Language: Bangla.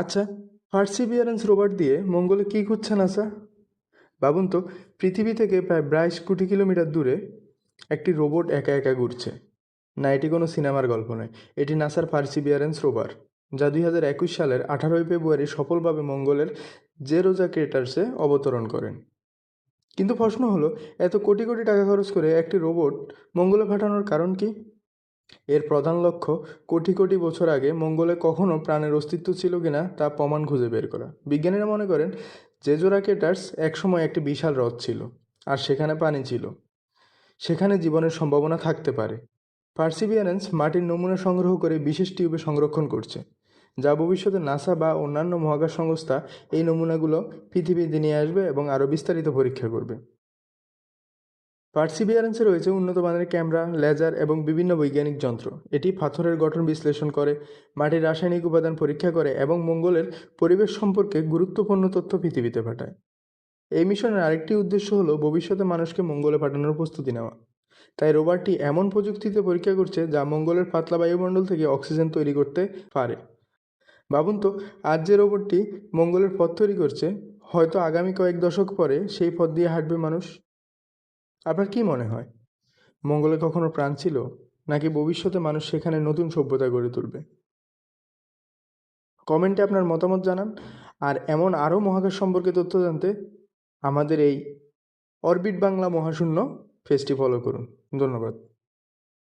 আচ্ছা, পার্সিভিয়ারেন্স রোবট দিয়ে মঙ্গলে কী খুঁজছে নাসা? ভাবুন তো, পৃথিবী থেকে প্রায় 22 কোটি কিলোমিটার দূরে একটি রোবট একা একা ঘুরছে। না, এটি কোনো সিনেমার গল্প নয়, এটি নাসার পার্সিভিয়ারেন্স রোভার, যা 2021 সালের 18 ফেব্রুয়ারি সফলভাবে মঙ্গলের জেরোজা ক্রেটার্সে অবতরণ করেন। কিন্তু প্রশ্ন হলো, এত কোটি কোটি টাকা খরচ করে একটি রোবট মঙ্গলে পাঠানোর কারণ কি? এর প্রধান লক্ষ্য কোটি কোটি বছর আগে মঙ্গলে কখনো প্রাণের অস্তিত্ব ছিল কিনা তা প্রমাণ খুঁজে বের করা। বিজ্ঞানীরা মনে করেন জেজোরাকেটার্স একসময় একটি বিশাল হ্রদ ছিল, আর সেখানে পানি ছিল। সেখানে জীবনের সম্ভাবনা থাকতে পারে। পার্সিভিয়ারেন্স মাটির নমুনা সংগ্রহ করে বিশেষ টিউবে সংরক্ষণ করছে, যা ভবিষ্যতে নাসা বা অন্যান্য মহাকাশ সংস্থা এই নমুনাগুলো পৃথিবীতে নিয়ে আসবে এবং আরও বিস্তারিত পরীক্ষা করবে। পার্সিভিয়ারেন্সে রয়েছে উন্নত মানের ক্যামেরা, লেজার এবং বিভিন্ন বৈজ্ঞানিক যন্ত্র। এটি পাথরের গঠন বিশ্লেষণ করে, মাটির রাসায়নিক উপাদান পরীক্ষা করে এবং মঙ্গলের পরিবেশ সম্পর্কে গুরুত্বপূর্ণ তথ্য পৃথিবীতে পাঠায়। এই মিশনের আরেকটি উদ্দেশ্য হলো ভবিষ্যতে মানুষকে মঙ্গলে পাঠানোর প্রস্তুতি নেওয়া। তাই রোবটটি এমন প্রযুক্তিতে পরীক্ষা করছে যা মঙ্গলের পাতলা বায়ুমণ্ডল থেকে অক্সিজেন তৈরি করতে পারে। ভাবুন তো, আজ যে রোবটটি মঙ্গলের পথ তৈরি করছে, হয়তো আগামী কয়েক দশক পরে সেই পথ দিয়ে হাঁটবে মানুষ। আপনার কি মনে হয়, মঙ্গলে কখনো প্রাণ ছিল, নাকি ভবিষ্যতে মানুষ সেখানে নতুন সভ্যতা গড়ে তুলবে? কমেন্টে আপনার মতামত জানান। আর এমন আরও মহাকাশ সম্পর্কে তথ্য জানতে আমাদের এই অরবিট বাংলা মহাশূন্য পেজটি ফলো করুন। ধন্যবাদ।